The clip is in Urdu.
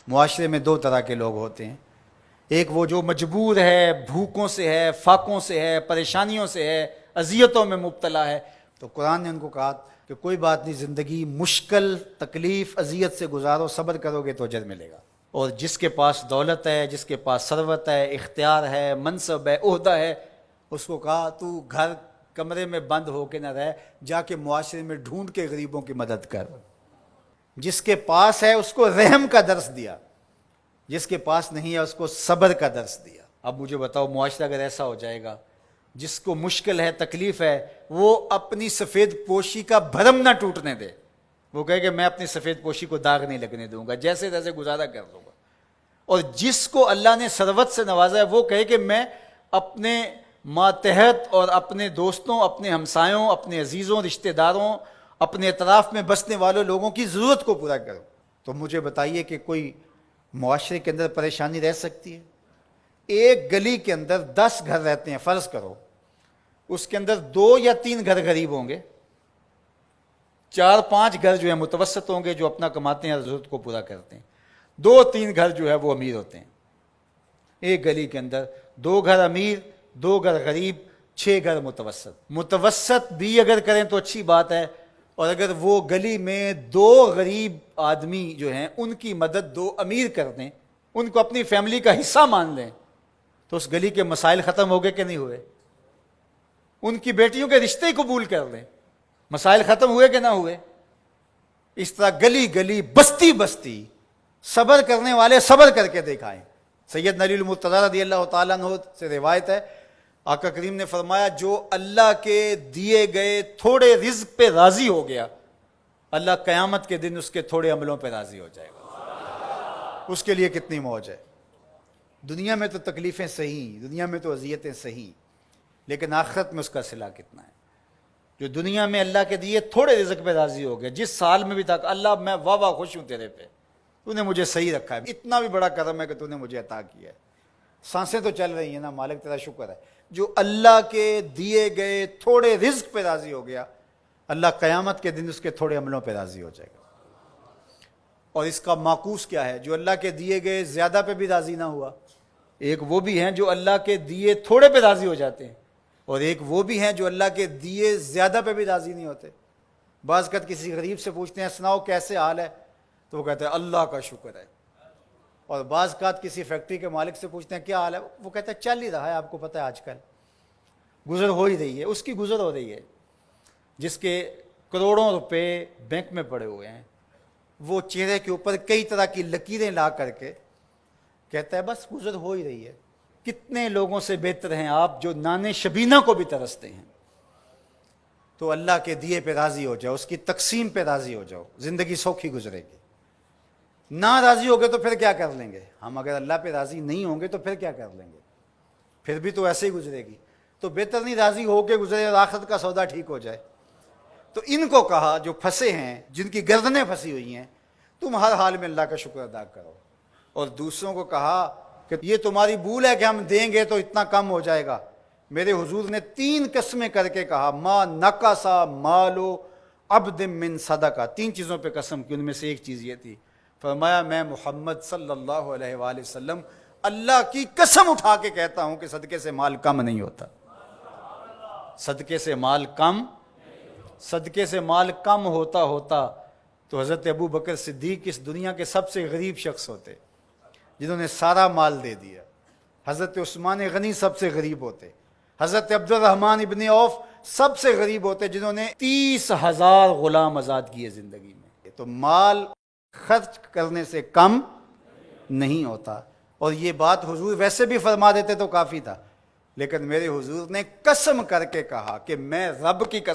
معاشرے میں دو طرح کے لوگ ہوتے ہیں، ایک وہ جو مجبور ہے، بھوکوں سے ہے، فاقوں سے ہے، پریشانیوں سے ہے، اذیتوں میں مبتلا ہے، تو قرآن نے ان کو کہا کہ کوئی بات نہیں، زندگی مشکل، تکلیف، اذیت سے گزارو، صبر کرو گے تو اجر ملے گا۔ اور جس کے پاس دولت ہے، جس کے پاس ثروت ہے، اختیار ہے، منصب ہے، عہدہ ہے، اس کو کہا تو گھر کمرے میں بند ہو کے نہ رہ، جا کے معاشرے میں ڈھونڈ کے غریبوں کی مدد کر۔ جس کے پاس ہے اس کو رحم کا درس دیا، جس کے پاس نہیں ہے اس کو صبر کا درس دیا۔ اب مجھے بتاؤ، معاشرہ اگر ایسا ہو جائے گا، جس کو مشکل ہے، تکلیف ہے، وہ اپنی سفید پوشی کا بھرم نہ ٹوٹنے دے، وہ کہے کہ میں اپنی سفید پوشی کو داغ نہیں لگنے دوں گا، جیسے تیسے گزارا کر لوں گا۔ اور جس کو اللہ نے ثروت سے نوازا ہے، وہ کہے کہ میں اپنے ماتحت اور اپنے دوستوں، اپنے ہمسایوں، اپنے عزیزوں، رشتہ داروں، اپنے اطراف میں بسنے والوں لوگوں کی ضرورت کو پورا کروں۔ تو مجھے بتائیے کہ کوئی معاشرے کے اندر پریشانی رہ سکتی ہے؟ ایک گلی کے اندر 10 گھر رہتے ہیں، فرض کرو اس کے اندر 2 یا 3 گھر غریب ہوں گے، 4-5 گھر جو ہیں متوسط ہوں گے، جو اپنا کماتے ہیں، ضرورت کو پورا کرتے ہیں، 2-3 گھر جو ہے وہ امیر ہوتے ہیں۔ ایک گلی کے اندر 2 گھر امیر، 2 گھر غریب، 6 گھر متوسط۔ متوسط بھی اگر کریں تو اچھی بات ہے، اور اگر وہ گلی میں 2 غریب آدمی جو ہیں ان کی مدد 2 امیر کر دیں، ان کو اپنی فیملی کا حصہ مان لیں، تو اس گلی کے مسائل ختم ہو گئے کہ نہیں ہوئے؟ ان کی بیٹیوں کے رشتے قبول کر لیں، مسائل ختم ہوئے کہ نہ ہوئے؟ اس طرح گلی گلی، بستی بستی، صبر کرنے والے صبر کر کے دکھائیں۔ سید علی المرتضیٰ رضی اللہ تعالیٰ عنہ سے روایت ہے، آقا کریم نے فرمایا جو اللہ کے دیے گئے تھوڑے رزق پہ راضی ہو گیا، اللہ قیامت کے دن اس کے تھوڑے عملوں پہ راضی ہو جائے گا۔ اس کے لیے کتنی موج ہے۔ دنیا میں تو تکلیفیں سہی، دنیا میں تو اذیتیں سہی، لیکن آخرت میں اس کا صلہ کتنا ہے؟ جو دنیا میں اللہ کے دیے تھوڑے رزق پہ راضی ہو گیا، جس سال میں بھی تھا اللہ میں واہ واہ خوش ہوں تیرے پہ، تو نے مجھے صحیح رکھا ہے، اتنا بھی بڑا کرم ہے کہ تو نے مجھے عطا کیا ہے، سانسیں تو چل رہی ہیں نا، مالک تیرا شکر ہے۔ جو اللہ کے دیے گئے تھوڑے رزق پہ راضی ہو گیا، اللہ قیامت کے دن اس کے تھوڑے عملوں پہ راضی ہو جائے گا۔ اور اس کا معکوس کیا ہے؟ جو اللہ کے دیے گئے زیادہ پہ بھی راضی نہ ہوا، ایک وہ بھی ہیں جو اللہ کے دیے تھوڑے پہ راضی ہو جاتے ہیں، اور ایک وہ بھی ہیں جو اللہ کے دیے زیادہ پہ بھی راضی نہیں ہوتے۔ بعض اوقات کسی غریب سے پوچھتے ہیں سناؤ کیسے حال ہے، تو وہ کہتے ہیں اللہ کا شکر ہے۔ اور بعض اوقات کسی فیکٹری کے مالک سے پوچھتے ہیں کیا حال ہے، وہ کہتا ہے چل ہی رہا ہے، آپ کو پتہ ہے آج کل گزر ہو ہی رہی ہے، اس کی گزر ہو رہی ہے۔ جس کے کروڑوں روپے بینک میں پڑے ہوئے ہیں، وہ چہرے کے اوپر کئی طرح کی لکیریں لا کر کے کہتا ہے بس گزر ہو ہی رہی ہے۔ کتنے لوگوں سے بہتر ہیں آپ جو نان شبینہ کو بھی ترستے ہیں۔ تو اللہ کے دیے پہ راضی ہو جاؤ، اس کی تقسیم پہ راضی ہو جاؤ، زندگی سوکھی گزرے گی۔ نہ راضی ہو گے تو پھر کیا کر لیں گے؟ ہم اگر اللہ پہ راضی نہیں ہوں گے تو پھر کیا کر لیں گے؟ پھر بھی تو ایسے ہی گزرے گی۔ تو بہتر نہیں راضی ہو کے گزرے اور آخرت کا سودا ٹھیک ہو جائے۔ تو ان کو کہا جو پھنسے ہیں، جن کی گردنیں پھنسی ہوئی ہیں، تم ہر حال میں اللہ کا شکر ادا کرو۔ اور دوسروں کو کہا کہ یہ تمہاری بھول ہے کہ ہم دیں گے تو اتنا کم ہو جائے گا۔ میرے حضور نے 3 قسمیں کر کے کہا ما نقصا مالو عبد من صدقہ، 3 چیزوں پہ قسم کی، ان میں سے ایک چیز یہ تھی، فرمایا میں محمد صلی اللہ علیہ وآلہ وسلم اللہ کی قسم اٹھا کے کہتا ہوں کہ صدقے سے مال کم نہیں ہوتا۔ صدقے سے مال کم، صدقے سے مال کم ہوتا تو حضرت ابو بکر صدیق اس دنیا کے سب سے غریب شخص ہوتے، جنہوں نے سارا مال دے دیا۔ حضرت عثمان غنی سب سے غریب ہوتے، حضرت عبد الرحمن ابن عوف سب سے غریب ہوتے، جنہوں نے 30,000 غلام آزاد کیے زندگی میں۔ تو مال خرچ کرنے سے کم نہیں ہوتا، اور یہ بات حضور ویسے بھی فرما دیتے تو کافی تھا، لیکن میرے حضور نے قسم کر کے کہا کہ میں رب کی قسم